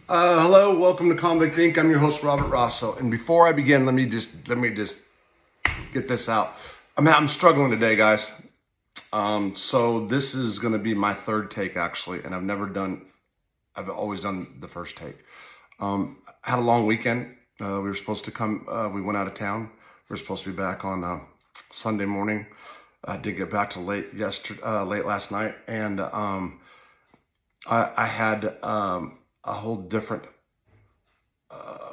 Hello, welcome to Convict Inc. I'm your host, Robert Rosso. And before I begin, let me just get this out. I'm struggling today, guys. So this is going to be my third take, actually, and I've always done the first take. I had a long weekend. We were supposed to come, we went out of town. We were supposed to be back on Sunday morning. I did get back to late last night, and I had a whole different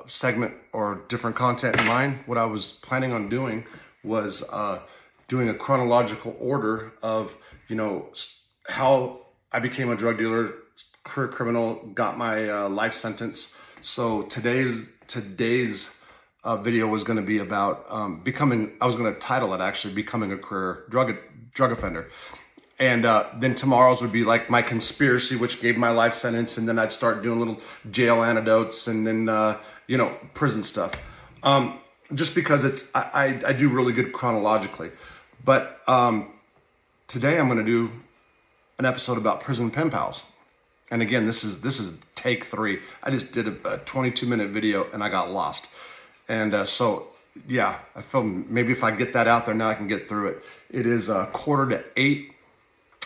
segment or different content in mind. What I was planning on doing was doing a chronological order of, how I became a drug dealer, career criminal, got my life sentence. So today's video was going to be about I was going to title it actually, Becoming a Career Drug Offender. And then tomorrow's would be like my conspiracy, which gave my life sentence. And then I'd start doing little jail anecdotes and then, prison stuff. Just because I do really good chronologically. But today I'm going to do an episode about prison pen pals. And again, this is take 3. I just did a 22-minute video and I got lost. And so, yeah, I feel maybe if I get that out there now, I can get through it. It is 7:45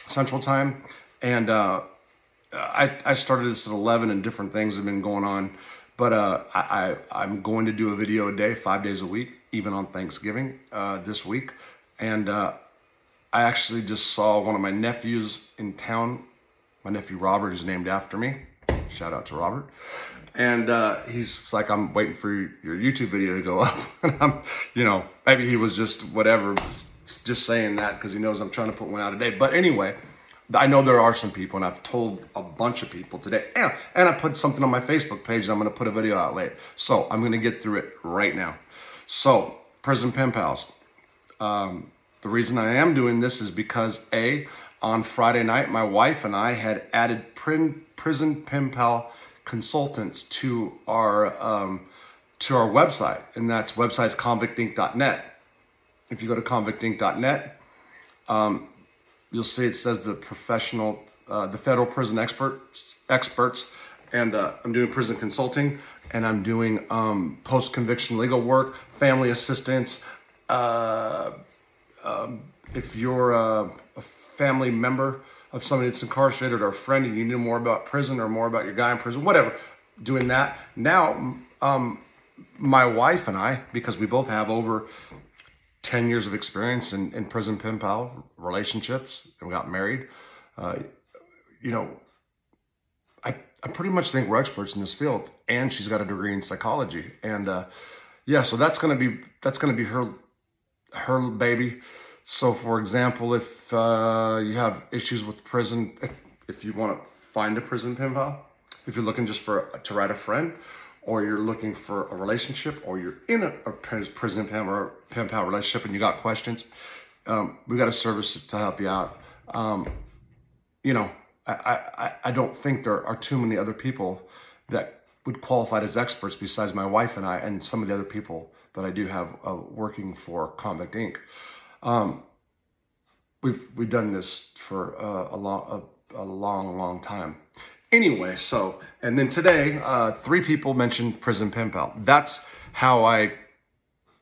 Central Time, and I started this at 11, and different things have been going on. But I'm going to do a video a day, 5 days a week, even on Thanksgiving this week. And I actually just saw one of my nephews in town. My nephew Robert is named after me. Shout out to Robert. And he's like, I'm waiting for your YouTube video to go up. And I'm, maybe he was just whatever, just saying that because he knows I'm trying to put one out a day. But anyway, I know there are some people, and I've told a bunch of people today. And I put something on my Facebook page, and I'm going to put a video out later. So I'm going to get through it right now. So, prison pen pals. The reason I am doing this is because, on Friday night, my wife and I had added prison pen pal consultants to our website, and that website's convictinc.net. If you go to convictinc.net, you'll see it says the federal prison experts, and I'm doing prison consulting, and I'm doing post-conviction legal work, family assistance. If you're a family member of somebody that's incarcerated or a friend and you know more about prison or more about your guy in prison, whatever, doing that. Now, my wife and I, because we both have over 10 years of experience in prison pen pal relationships, and we got married, I pretty much think we're experts in this field, and she's got a degree in psychology. And so that's gonna be her baby. So for example, if you have issues with prison, if you want to find a prison pen pal, if you're looking just to write a friend, or you're looking for a relationship, or you're in a prison pen pal relationship and you got questions, we got a service to help you out. I don't think there are too many other people that would qualify as experts besides my wife and I, and some of the other people that I do have working for Convict Inc. We've done this for a long time. Anyway, and then today, 3 people mentioned prison pen pal. That's how I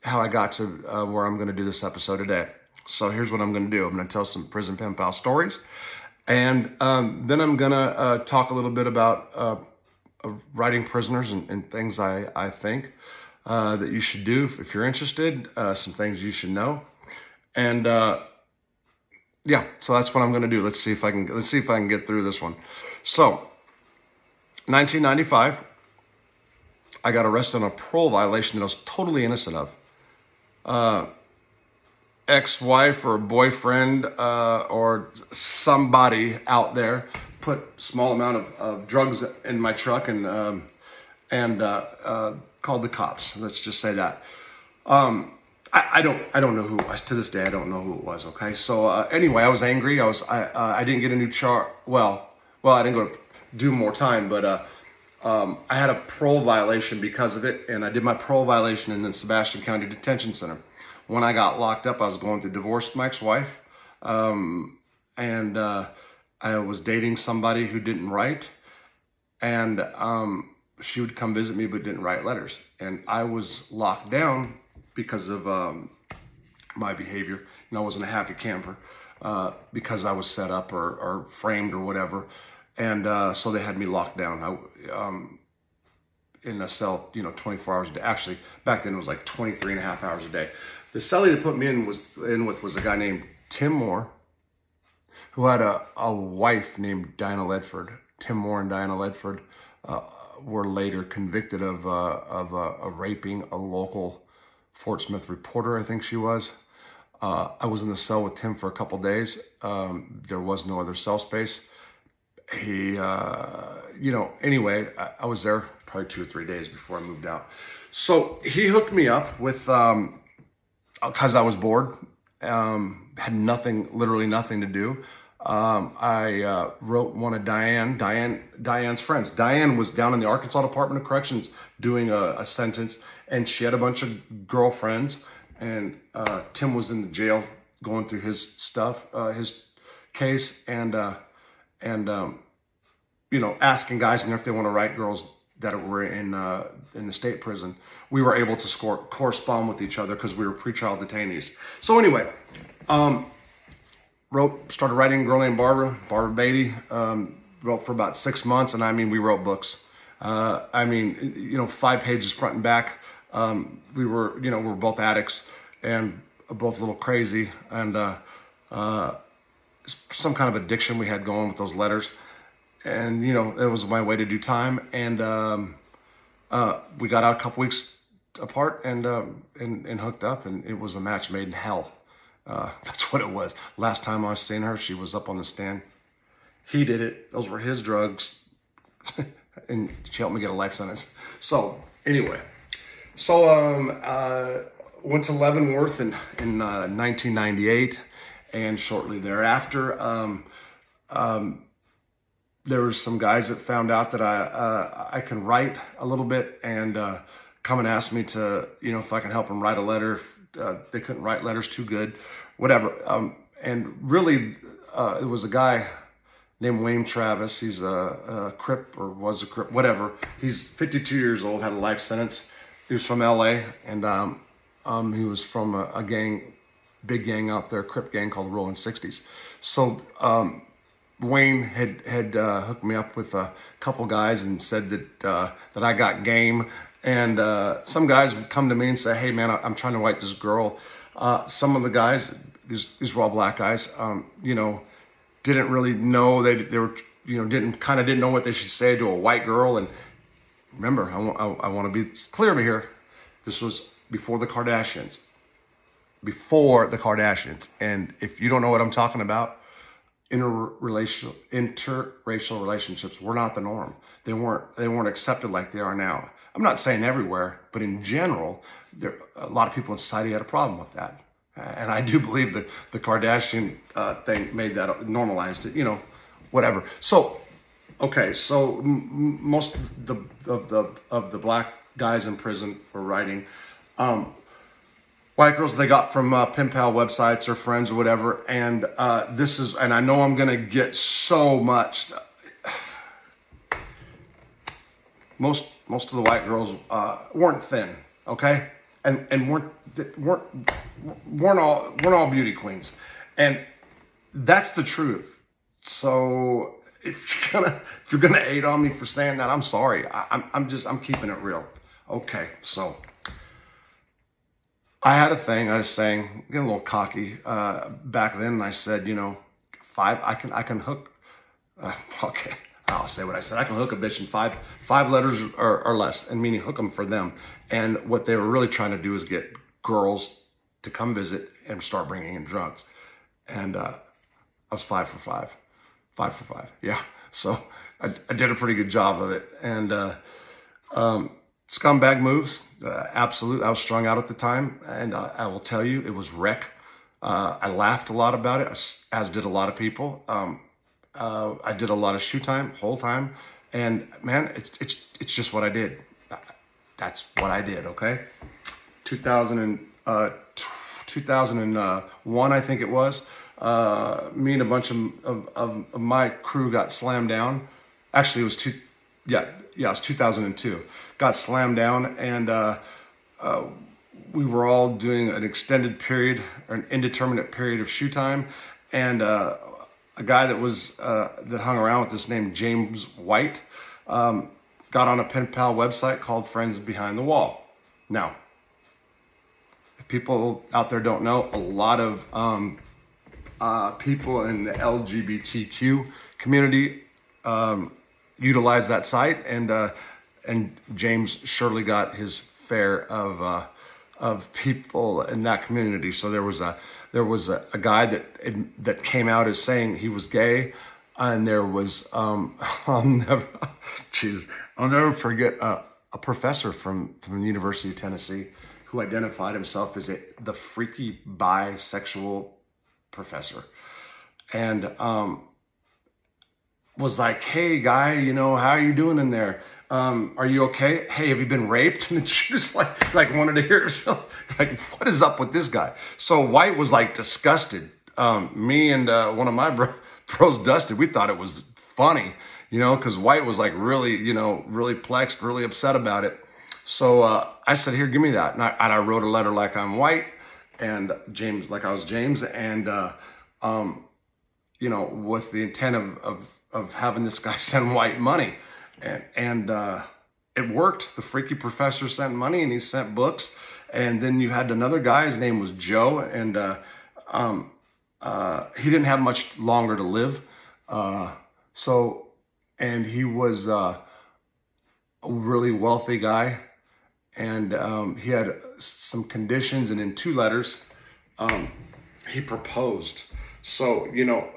got to where I'm going to do this episode today. So here's what I'm going to do. I'm going to tell some prison pen pal stories, and then I'm going to talk a little bit about writing prisoners and things I think that you should do if you're interested. Some things you should know, and so that's what I'm going to do. Let's see if I can get through this one. So, 1995, I got arrested on a parole violation that I was totally innocent of. Ex-wife or boyfriend or somebody out there put a small amount of drugs in my truck and called the cops. Let's just say that. I don't know who it was. To this day, I don't know who it was. Okay, so anyway, I was angry. I didn't get a new charge. Well, I didn't go to do more time, but I had a parole violation because of it, and I did my parole violation in the Sebastian County Detention Center. When I got locked up, I was going through divorce with my ex-wife, and I was dating somebody who didn't write, and she would come visit me but didn't write letters. And I was locked down because of my behavior. I wasn't a happy camper because I was set up or framed or whatever. And so they had me locked down. In a cell, 24 hours a day. Actually, back then it was like 23 and a half hours a day. The cell they put me in with was a guy named Tim Moore, who had a wife named Diana Ledford. Tim Moore and Diana Ledford were later convicted of raping a local Fort Smith reporter, I think she was. I was in the cell with Tim for a couple days. There was no other cell space. He, anyway, I was there probably 2 or 3 days before I moved out. So he hooked me up with, because I was bored, had nothing, literally nothing to do. I wrote one of Diane's friends. Diane was down in the Arkansas Department of Corrections doing a sentence, and she had a bunch of girlfriends, and Tim was in the jail going through his stuff, his case, and asking guys in there if they want to write girls that were in the state prison. We were able to correspond with each other because we were pretrial detainees. So anyway, started writing a girl named Barbara Beatty. Wrote for about 6 months, and we wrote books. 5 pages front and back. We were both addicts and both a little crazy, and some kind of addiction we had going with those letters. And, it was my way to do time. And we got out a couple weeks apart and hooked up, and it was a match made in hell. That's what it was. Last time I was seeing her, she was up on the stand. He did it. Those were his drugs. And she helped me get a life sentence. So anyway, went to Leavenworth in 1998. And shortly thereafter, there were some guys that found out that I can write a little bit, and come and ask me to, if I can help them write a letter. They couldn't write letters too good, whatever. And really, it was a guy named Wayne Travis. He's a Crip, or was a Crip, whatever. He's 52 years old, had a life sentence. He was from LA, and he was from a gang, big gang out there, Crip gang called the Rolling 60s. So Wayne had hooked me up with a couple guys and said that I got game. And some guys would come to me and say, "Hey man, I'm trying to write this girl." Some of the guys, these were all black guys, didn't really know, they were, didn't know what they should say to a white girl. And remember, I want to be clear over here. This was before the Kardashians. And if you don't know what I'm talking about, interracial relationships were not the norm. They weren't accepted like they are now. I'm not saying everywhere, but in general, a lot of people in society had a problem with that. And I do believe that the Kardashian thing made that, normalized it, whatever. So, okay, so most of the black guys in prison were writing. White girls they got from pen pal websites or friends or whatever. And and I know I'm gonna get so much. Most of the white girls weren't thin, okay, and weren't all beauty queens, and that's the truth. So if you're gonna hate on me for saying that, I'm sorry. I'm keeping it real. Okay, so I had a thing. I was saying, getting a little cocky back then, and I said, 5. I can hook. Okay. I'll say what I said. I can hook a bitch in five letters or less, and meaning hook them for them. And what they were really trying to do is get girls to come visit and start bringing in drugs. And I was 5 for 5. 5 for 5. Yeah. So I did a pretty good job of it. And scumbag moves. Absolutely. I was strung out at the time. And I will tell you, it was wreck. I laughed a lot about it, as did a lot of people. I did a lot of shoe time, whole time, and man, it's just what I did. That's what I did. Okay, 2001, I think it was. Me and a bunch of my crew got slammed down. Actually, it was Yeah, it was 2002. Got slammed down, and we were all doing an extended period, or an indeterminate period of shoe time, and a guy that was that hung around with this named James White got on a pen pal website called Friends Behind the Wall. Now, if people out there don't know, a lot of people in the LGBTQ community utilize that site, and James surely got his fair of people in that community. So there was a guy that came out as saying he was gay, and there was I'll never forget a professor from the University of Tennessee who identified himself as the freaky bisexual professor, and was like, "Hey guy, you know, how are you doing in there? Are you okay? Hey, have you been raped?" And she just like wanted to hear it. Like, what is up with this guy? So White was like disgusted. Me and one of my bros, Dusty, we thought it was funny, you know, because White was like really, you know, really plexed, really upset about it. So I said, "Here, give me that." And I wrote a letter like I'm White, and James like I was James, and you know, with the intent of having this guy send White money. And it worked. The freaky professor sent money, and he sent books. And then you had another guy, his name was Joe, and he didn't have much longer to live. And he was a really wealthy guy, and he had some conditions, and in 2 letters, he proposed. So, you know,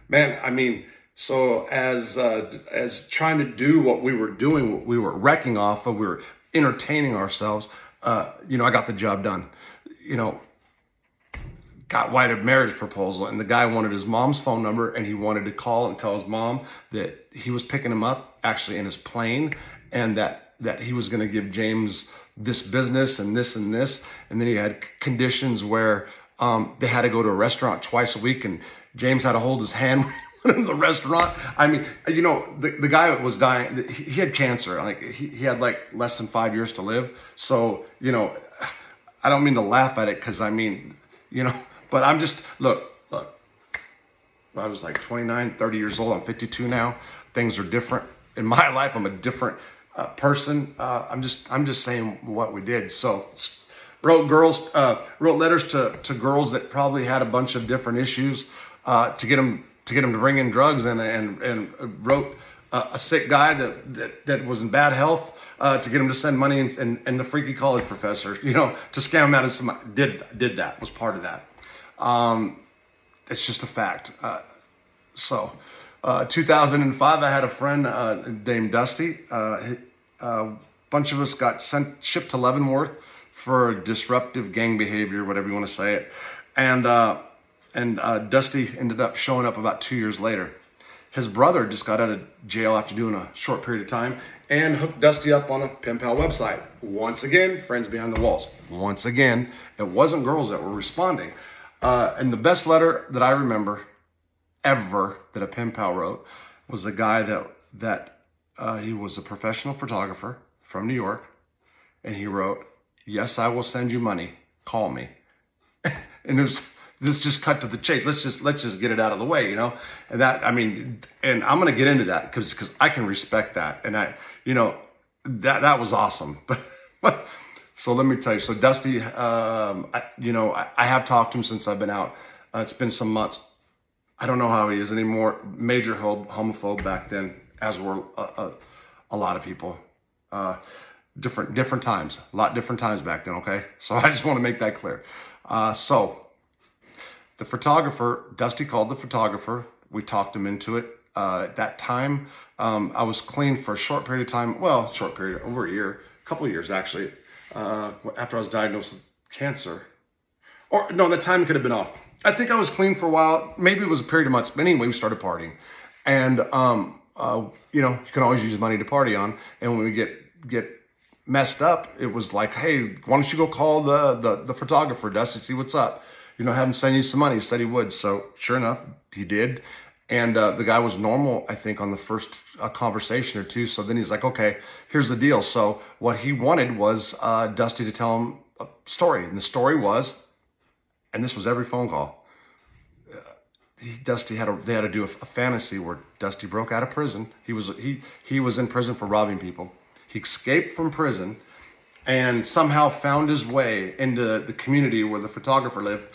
man, I mean, so as trying to do what we were doing, what we were wrecking off of, we were entertaining ourselves, you know, I got the job done. You know, got White a marriage proposal, and the guy wanted his mom's phone number, and he wanted to call and tell his mom that he was picking him up actually in his plane, and that he was going to give James this business and this and this. And then he had conditions where they had to go to a restaurant twice a week, and James had to hold his hand in the restaurant. I mean, you know, the guy was dying. He had cancer. Like he had like less than 5 years to live. So, you know, I don't mean to laugh at it, because I mean, you know, but I'm just, look, I was like 29, 30 years old. I'm 52 now. Things are different in my life. I'm a different person. I'm just saying what we did. So wrote letters to girls that probably had a bunch of different issues, to get them to bring in drugs, and wrote a sick guy that was in bad health, to get him to send money, and the freaky college professor, you know, to scam him out of some, did that, was part of that. It's just a fact. So 2005, I had a friend named Dusty. A bunch of us got shipped to Leavenworth for disruptive gang behavior, whatever you want to say it. And Dusty ended up showing up about 2 years later. His brother just got out of jail after doing a short period of time, and hooked Dusty up on a pen pal website. Once again, Friends Behind the Walls. Once again, it wasn't girls that were responding. And the best letter that I remember ever that a pen pal wrote was a guy that he was a professional photographer from New York, and he wrote, "Yes, I will send you money. Call me." And this just cut to the chase. Let's just get it out of the way, you know. And that, I mean, and I'm gonna get into that because I can respect that, and you know, that was awesome. But so let me tell you. So Dusty, I have talked to him since I've been out. It's been some months. I don't know how he is anymore. Major homophobe back then, as were a lot of people. Different times, a lot different times back then. Okay, so I just want to make that clear. So the photographer, Dusty called the photographer. We talked him into it. At that time, I was clean for a short period of time. Well, short period, over a year, a couple of years actually. After I was diagnosed with cancer, or no, the time could have been off. I think I was clean for a while. Maybe it was a period of months. But anyway, we started partying, and you know, you can always use money to party on. And when we get messed up, it was like, "Hey, why don't you go call the photographer, Dusty, see what's up? You know, have him send you some money." He said he would. So sure enough, he did. And the guy was normal, I think, on the first conversation or two. So then he's like, okay, here's the deal. So what he wanted was Dusty to tell him a story. And the story was, and this was every phone call, Dusty they had to do a fantasy where Dusty broke out of prison. He was in prison for robbing people. He escaped from prison and somehow found his way into the community where the photographer lived.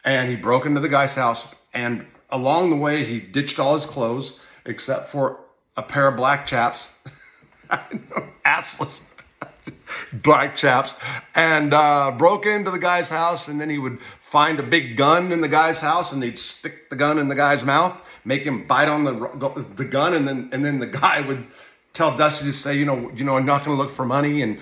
And he broke into the guy's house, and along the way, he ditched all his clothes except for a pair of black chaps, assless black chaps, and broke into the guy's house. And then he would find a big gun in the guy's house, and he'd stick the gun in the guy's mouth, make him bite on the gun, and then the guy would tell Dusty to say, I'm not going to look for money, and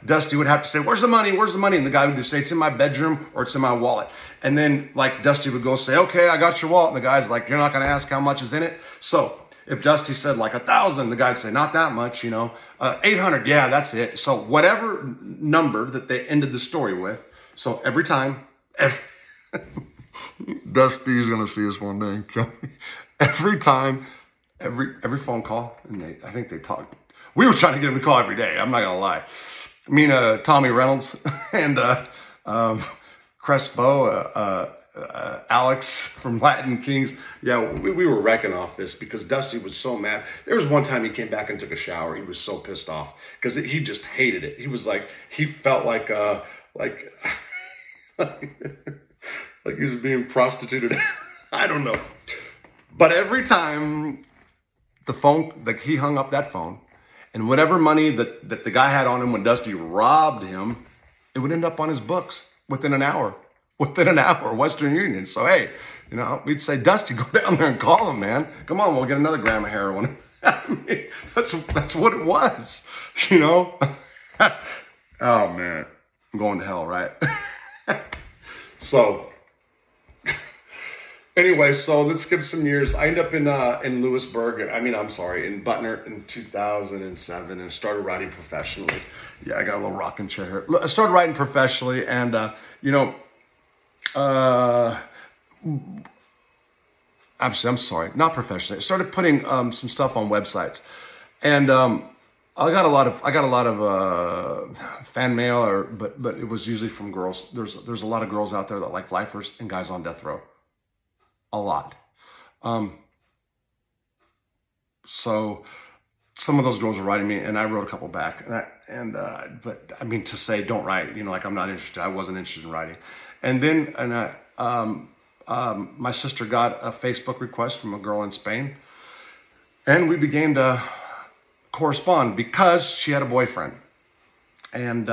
Dusty would have to say, where's the money? Where's the money? And the guy would just say, it's in my bedroom or it's in my wallet. And then like Dusty would go say, okay, I got your wallet. And the guy's like, you're not going to ask how much is in it. So if Dusty said like 1,000, the guy'd say, not that much, 800. Yeah, that's it. So whatever number that they ended the story with. So every time, Dusty's going to see us one day. Every time, every phone call, and I think they talked. We were trying to get him to call every day. I'm not gonna lie. Me and Tommy Reynolds and Crespo, Alex from Latin Kings. Yeah, we were wrecking off this because Dusty was so mad. There was one time he came back and took a shower. He was so pissed off because he just hated it. He was like, he felt like like he was being prostituted. I don't know. But every time the phone, like he hung up that phone, and whatever money that the guy had on him when Dusty robbed him, it would end up on his books within an hour. Within an hour, Western Union. So hey, we'd say, Dusty, go down there and call him, man. Come on, we'll get another gram of heroin. I mean, that's what it was, Oh man, I'm going to hell, right? So. Anyway, so let's skip some years. I ended up in Lewisburg. In Butner in 2007, and started writing professionally. Yeah, I got a little rocking chair here. I started writing professionally, and I'm sorry, not professionally. I started putting some stuff on websites, and I got a lot of fan mail, but it was usually from girls. There's a lot of girls out there that like lifers and guys on death row. A lot. So some of those girls were writing me, and I wrote a couple back. But I mean, to say don't write, like I'm not interested. I wasn't interested in writing. And then my sister got a Facebook request from a girl in Spain, and we began to correspond because she had a boyfriend. And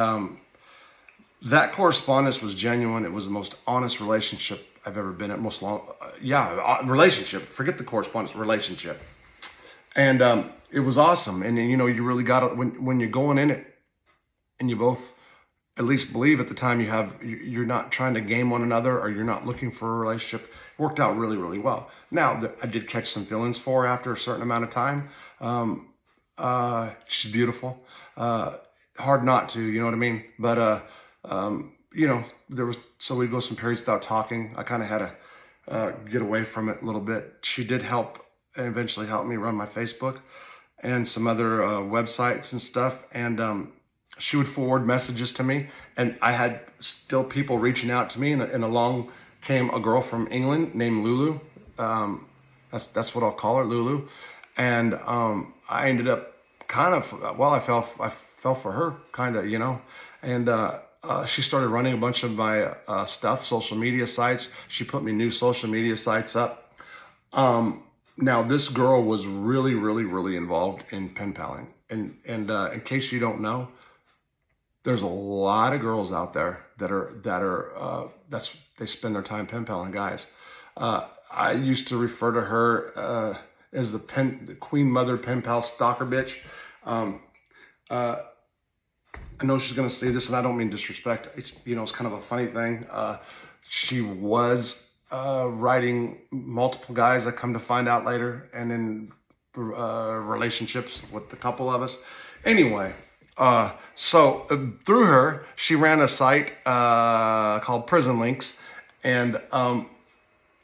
that correspondence was genuine. It was the most honest relationship I've ever been at. Relationship. Forget the correspondence, relationship. And it was awesome. And you really got to, when you're going in it, and you both at least believe at the time you're not trying to game one another, or you're not looking for a relationship. It worked out really, really well. Now, I did catch some feelings for her after a certain amount of time. She's beautiful. Hard not to, you know what I mean? But, so we'd go some periods without talking. I kind of had to get away from it a little bit. She did help, and eventually helped me run my Facebook and some other websites and stuff. And she would forward messages to me, and I had still people reaching out to me, and along came a girl from England named Lulu. That's what I'll call her, Lulu. And I ended up I fell for her, kind of, and she started running a bunch of my stuff, social media sites. She put me new social media sites up. Now, this girl was really, really, really involved in pen paling. And in case you don't know, there's a lot of girls out there they spend their time pen paling guys. I used to refer to her as the Queen Mother pen pal stalker bitch. I know she's going to say this, and I don't mean disrespect. It's kind of a funny thing. She was writing multiple guys, I come to find out later, and in relationships with a couple of us. Anyway, so through her, she ran a site called Prison Links, and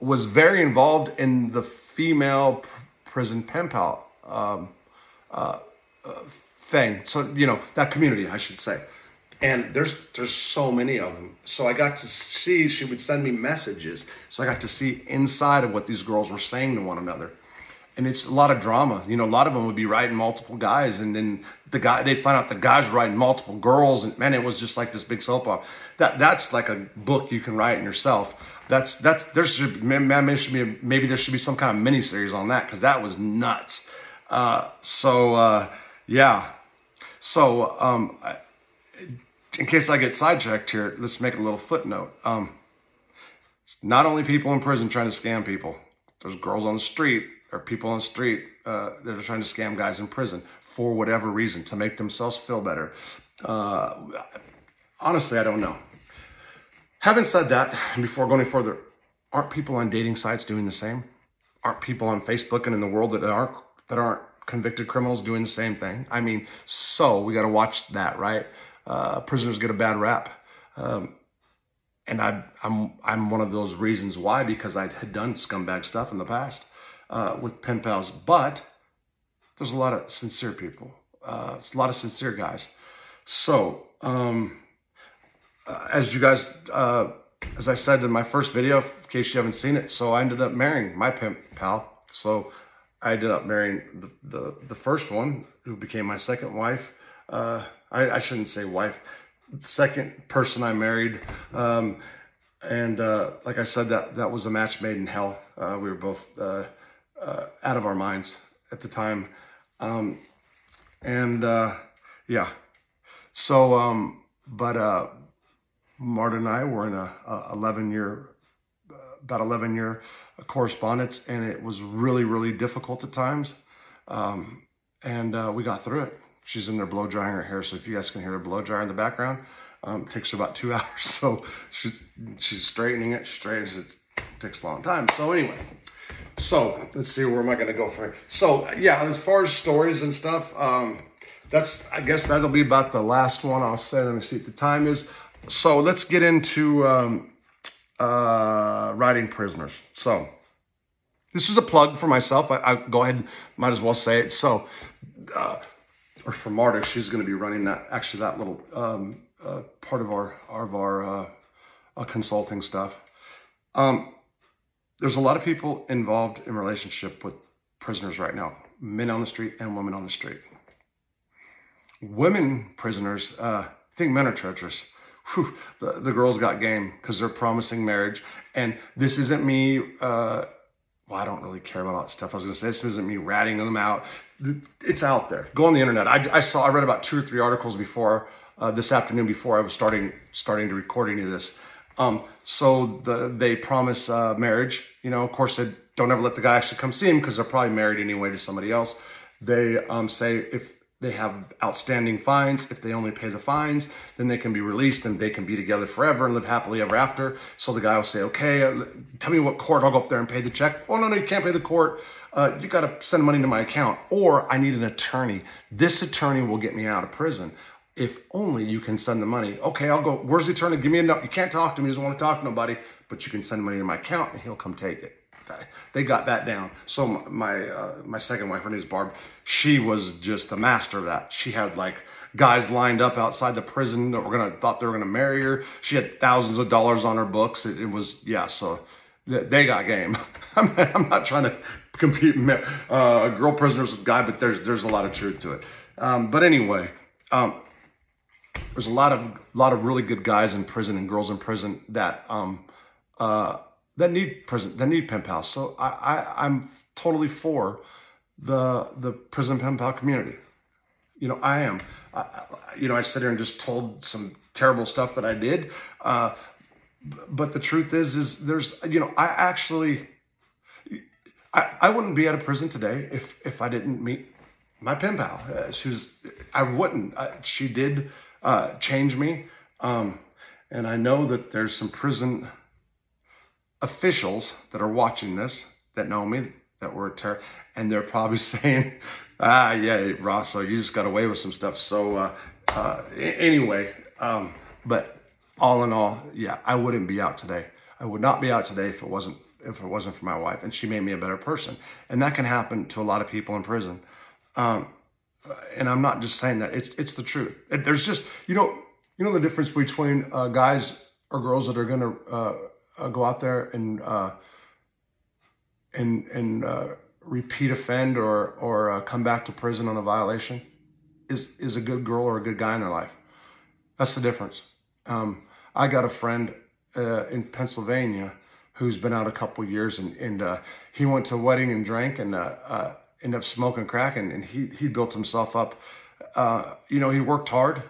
was very involved in the female prison pen pal thing. So, you know, that community, I should say. And there's so many of them. So I got to see, she would send me messages. So I got to see inside of what these girls were saying to one another. And it's a lot of drama. You know, a lot of them would be writing multiple guys, and then they'd find out the guys were writing multiple girls, and man, it was just like this big soap opera. That's like a book you can write in yourself. Maybe there should be some kind of miniseries on that, because that was nuts. Yeah. So, in case I get sidetracked here, let's make a little footnote. It's not only people in prison trying to scam people. There's girls on the street, or people on the street that are trying to scam guys in prison for whatever reason, to make themselves feel better. Honestly, I don't know. Having said that, and before going any further, aren't people on dating sites doing the same? Aren't people on Facebook and in the world that aren't convicted criminals doing the same thing? I mean, so we got to watch that, right? Prisoners get a bad rap. And I'm one of those reasons why, because I had done scumbag stuff in the past with pen pals. But there's a lot of sincere people. It's a lot of sincere guys. So, as you guys, as I said in my first video, in case you haven't seen it, so I ended up marrying my pen pal. So I ended up marrying the first one, who became my second wife. I shouldn't say wife, second person I married. Like I said, that was a match made in hell. We were both out of our minds at the time. Yeah. So, Marta and I were in about 11 year correspondence, and it was really, really difficult at times. We got through it. She's in there blow drying her hair, so if you guys can hear her blow dryer in the background, it takes her about 2 hours. So she's straightening it. She straightens it. It takes a long time. So anyway, so let's see, where am I going to go from here? So yeah, as far as stories and stuff, I guess that'll be about the last one I'll say. Let me see what the time is. So let's get into writing prisoners. So this is a plug for myself. I go ahead, might as well say it. So, or for Marta, she's going to be running that little part of our consulting stuff. There's a lot of people involved in relationship with prisoners right now, men on the street and women on the street. Women prisoners think men are treacherous. Whew, the girls got game, because they're promising marriage. And this isn't me, well, I don't really care about all that stuff. I was going to say, this isn't me ratting them out. It's out there. Go on the internet. I read about 2 or 3 articles before this afternoon, before I was starting to record any of this. So they promise marriage. You know, of course, they don't ever let the guy actually come see him, because they're probably married anyway to somebody else. They say if they have outstanding fines, if they only pay the fines, then they can be released and they can be together forever and live happily ever after. So the guy will say, okay, tell me what court, I'll go up there and pay the check. Oh, no, you can't pay the court. You got to send money to my account, or I need an attorney. This attorney will get me out of prison. If only you can send the money. Okay, I'll go. Where's the attorney? Give me a note. You can't talk to me. He doesn't want to talk to nobody, but you can send money to my account and he'll come take it. They got that down. So my second wife, her name is Barb, she was just a master of that. She had like guys lined up outside the prison that thought they were gonna marry her. She had thousands of dollars on her books. It was, yeah, so they got game. I'm not trying to compete girl prisoners with guy, but there's a lot of truth to it. But anyway, there's a lot of really good guys in prison and girls in prison that need pen pals. So I'm totally for the prison pen pal community. You know, I am. I sit here and just told some terrible stuff that I did. But the truth is there's, I wouldn't be out of prison today if I didn't meet my pen pal. I wouldn't. She did change me. And I know that there's some prison officials that are watching this, that know me, that were a terror, and they're probably saying, yeah, Rosso, you just got away with some stuff. So anyway, but all in all, yeah, I wouldn't be out today. I would not be out today if it wasn't if it wasn't for my wife, and she made me a better person. And that can happen to a lot of people in prison. And I'm not just saying that, it's the truth. There's just, you know the difference between guys or girls that are going to go out there and repeat offend or come back to prison on a violation is a good girl or a good guy in their life. That's the difference. I got a friend in Pennsylvania who's been out a couple years, and he went to a wedding and drank and ended up smoking crack, and he built himself up. He worked hard,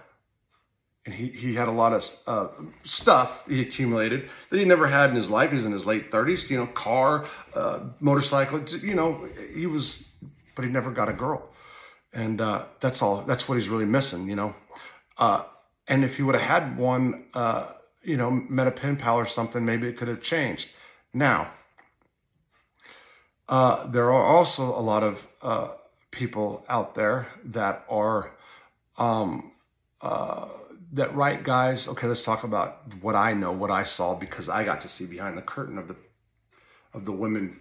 and he had a lot of stuff he accumulated that he never had in his life. He's in his late 30s, car, motorcycle, but he never got a girl. And that's what he's really missing, and if he would have had one, met a pen pal or something, maybe it could have changed. Now, there are also a lot of people out there that are, that write guys. Okay, let's talk about what I know, what I saw, because I got to see behind the curtain of the women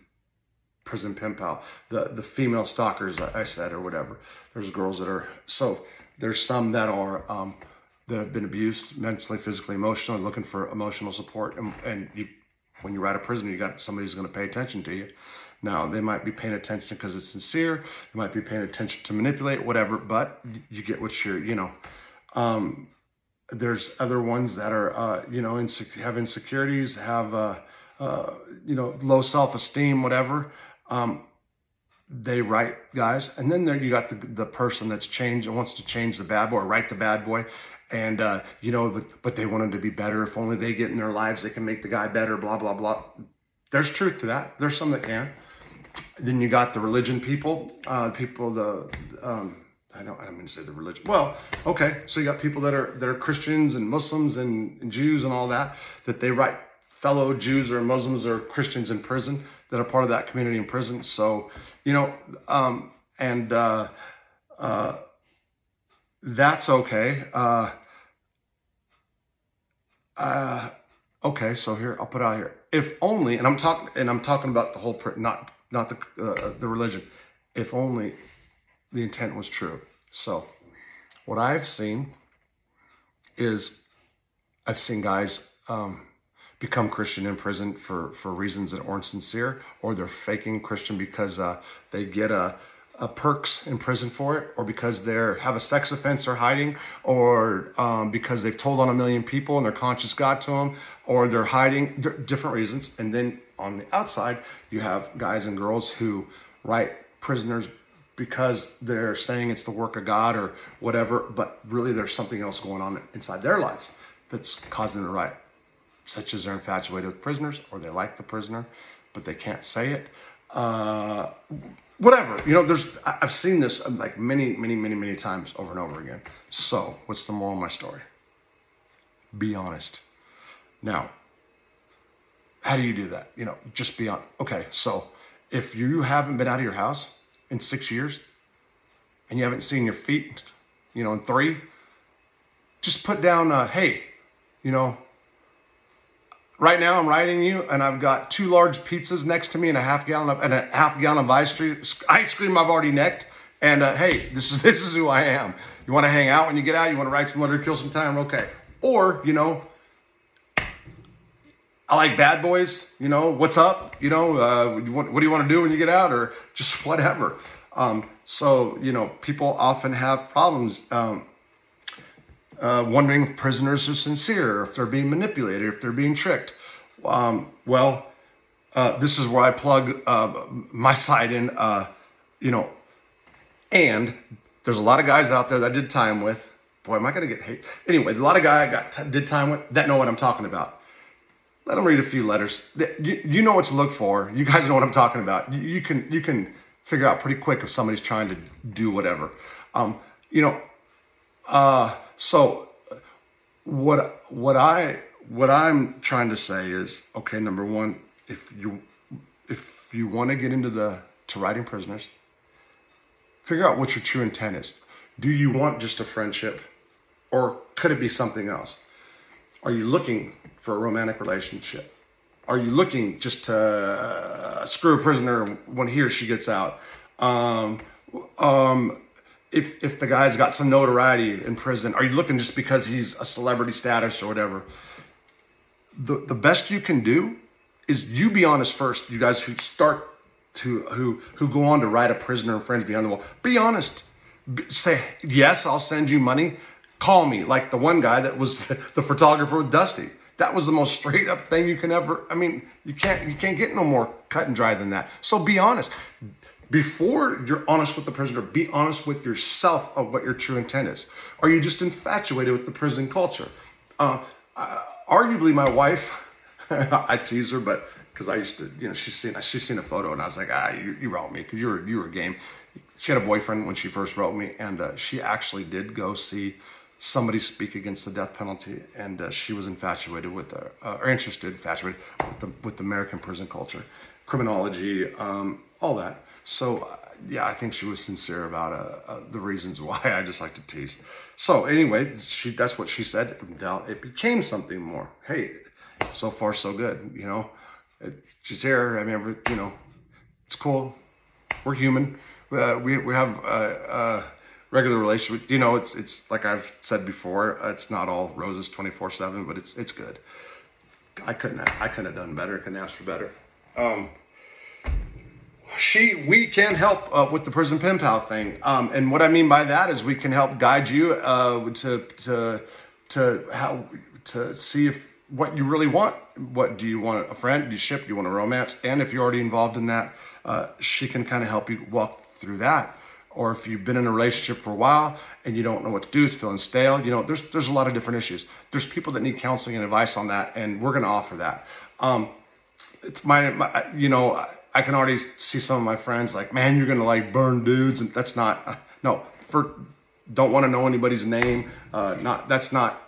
prison pen pal, the female stalkers, I said, or whatever. There's girls that are, so there's some that are, that have been abused mentally, physically, emotionally, looking for emotional support. And when you're out of prison, you got somebody who's going to pay attention to you. Now, they might be paying attention because it's sincere. They might be paying attention to manipulate, whatever, but you get what you're, there's other ones that are, have insecurities, have, low self-esteem, whatever. They write guys. And then there you got the person that's changed and wants to change the bad boy, or write the bad boy. And, but they want him to be better. If only they get in their lives, they can make the guy better, blah, blah, blah. There's truth to that. There's some that can. Then you got the religion people, I don't mean to say the religion. Well, okay. So you got people that are Christians and Muslims and Jews and all that they write fellow Jews or Muslims or Christians in prison that are part of that community in prison. So, that's okay. Okay, so here, I'll put it out here. If only, and I'm talking about the whole, not the religion. If only the intent was true. So, what I've seen is, I've seen guys become Christian in prison for reasons that aren't sincere, or they're faking Christian because they get a perks in prison for it, or because they have a sex offense they're hiding, or because they've told on a million people and their conscience got to them, or they're hiding, different reasons. And then on the outside, you have guys and girls who write prisoners because they're saying it's the work of God or whatever, but really there's something else going on inside their lives that's causing them to write, such as they're infatuated with prisoners, or they like the prisoner, but they can't say it. Whatever, I've seen this like many times over and over again. So what's the moral of my story? Be honest. Now, how do you do that? Just be honest. Okay, so if you haven't been out of your house in 6 years and you haven't seen your feet, in 3, just put down, hey, right now I'm writing you, and I've got 2 large pizzas next to me and a half gallon of ice cream I've already necked. And hey, this is who I am. You want to hang out when you get out? You want to write some letter, kill some time? Okay. Or I like bad boys. What's up? What do you want to do when you get out, or just whatever. So people often have problems. Wondering if prisoners are sincere, or if they're being manipulated, if they're being tricked. This is where I plug my side in, and there's a lot of guys out there that I did time with. Boy, am I going to get hate. Anyway, a lot of guys I did time with that know what I'm talking about. Let them read a few letters. You know what to look for. You guys know what I'm talking about. You can figure out pretty quick if somebody's trying to do whatever. So what I'm trying to say is, okay, number one, if you want to get into writing prisoners, figure out what your true intent is. Do you want just a friendship, or could it be something else? Are you looking for a romantic relationship? Are you looking just to screw a prisoner when he or she gets out? If the guy's got some notoriety in prison, are you looking just because he's a celebrity status or whatever? The best you can do is you be honest first. You guys who go on to write A Prisoner and Friends Beyond the Wall, be honest. Say, yes, I'll send you money. Call me. Like the one guy that was the photographer with Dusty. That was the most straight up thing you can ever, I mean, you can't get no more cut and dry than that. So be honest. Before you're honest with the prisoner, be honest with yourself of what your true intent is. Are you just infatuated with the prison culture? Arguably my wife, I tease her, but because I used to, she's seen a photo and I was like, you wrote me because you were game. She had a boyfriend when she first wrote me, and she actually did go see somebody speak against the death penalty, and she was infatuated with with American prison culture, criminology, all that. So yeah, I think she was sincere about the reasons why. I just like to tease. So anyway, that's what she said. It became something more. Hey, so far so good. She's here. I mean, it's cool. We're human. We have a regular relationship. It's like I've said before. It's not all roses 24/7, but it's good. I couldn't have done better. Couldn't ask for better. We can help with the prison pen pal thing, and what I mean by that is we can help guide you to see if what you really want. What do you want? A friend? Do you ship? Do you want a romance? And if you're already involved in that, she can kind of help you walk through that. Or if you've been in a relationship for a while and you don't know what to do, it's feeling stale. There's a lot of different issues. There's people that need counseling and advice on that, and we're going to offer that. It's I can already see some of my friends like, man, you're going to like burn dudes. And that's not, don't want to know anybody's name. That's not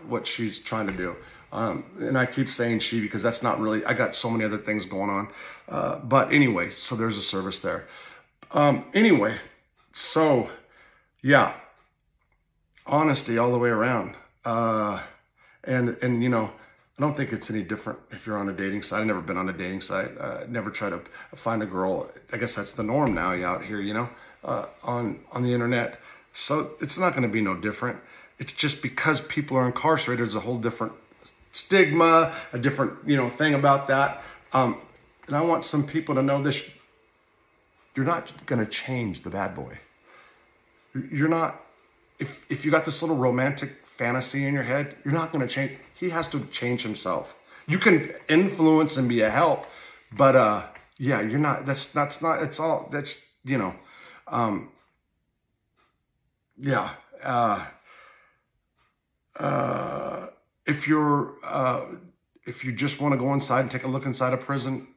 what she's trying to do. And I keep saying she, because that's not really, I got so many other things going on. But anyway, so there's a service there. Anyway, so yeah, honesty all the way around. And I don't think it's any different if you're on a dating site. I've never been on a dating site. Never try to find a girl. I guess that's the norm now out here, on the internet. So it's not going to be no different. It's just because people are incarcerated, there's a whole different stigma, a different, thing about that. And I want some people to know this. You're not going to change the bad boy. You're not, if you got this little romantic fantasy in your head, you're not going to change. He has to change himself. You can influence and be a help, but yeah, you're not, that's not, it's all, that's, yeah. If you just want to go inside and take a look inside a prison,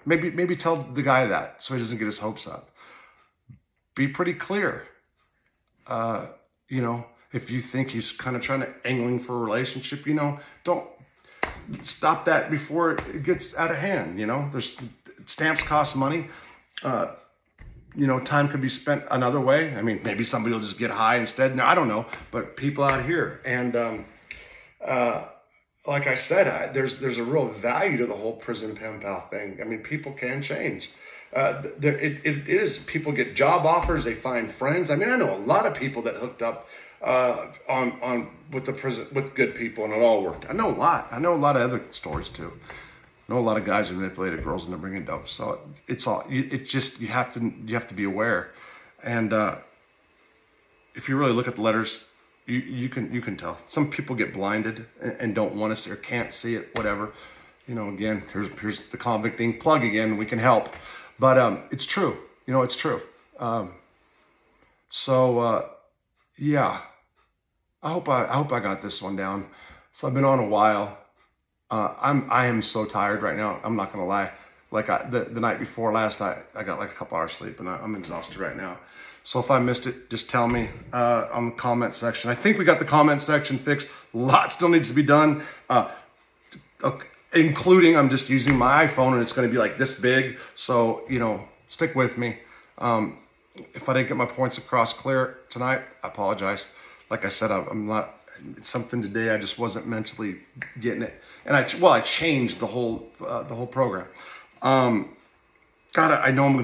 maybe tell the guy that so he doesn't get his hopes up. Be pretty clear. If you think he's kind of angling for a relationship, don't stop that before it gets out of hand. There's stamps cost money. Time could be spent another way. I mean, maybe somebody will just get high instead. No, I don't know, but people out here, and like I said, there's a real value to the whole prison pen pal thing. I mean, people can change. It is. People get job offers. They find friends. I mean, I know a lot of people that hooked up with the prison with good people, and it all worked. I know a lot. I know a lot of other stories too. I know a lot of guys who manipulated girls into bringing dope. So it's all. It's just you have to be aware, and if you really look at the letters, you can tell. Some people get blinded and don't want to see or can't see it. Whatever. Again, here's the convicting plug again. We can help, but it's true. It's true. Yeah. I hope I got this one down. So I've been on a while. I am so tired right now. I'm not gonna lie. Like the night before last, I got like a couple hours sleep, and I'm exhausted right now. So if I missed it, just tell me on the comment section. I think we got the comment section fixed. A lot still needs to be done, including I'm just using my iPhone, and it's gonna be like this big. So stick with me. If I didn't get my points across clear tonight, I apologize. Like I said, I'm not It's something today I just wasn't mentally getting it. And I changed the whole program. God, I know I'm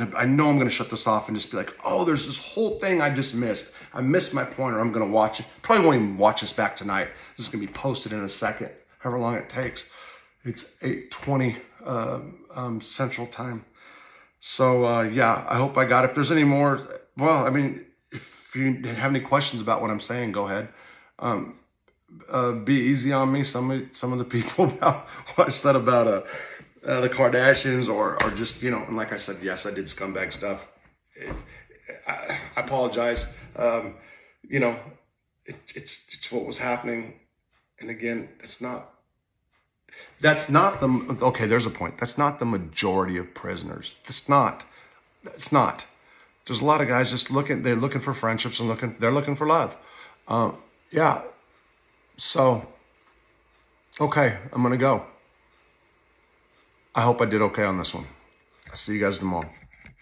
gonna shut this off and just be like, oh, there's this whole thing I just missed. I missed my point, or I'm gonna watch it. Probably won't even watch this back tonight. This is gonna be posted in a second, however long it takes. It's 8:20 Central Time. So yeah, I hope I got it. If there's any more, well, I mean, if you have any questions about what I'm saying, go ahead. Be easy on me. Some of the people about what I said about the Kardashians, or just, you know, and like I said, yes, I did scumbag stuff. I apologize. You know, it's what was happening, and again, that's not the, okay, there's a point. That's not the majority of prisoners. It's not. There's a lot of guys just they're looking for friendships and they're looking for love. Yeah. So, okay, I'm going to go. I hope I did okay on this one. I'll see you guys tomorrow.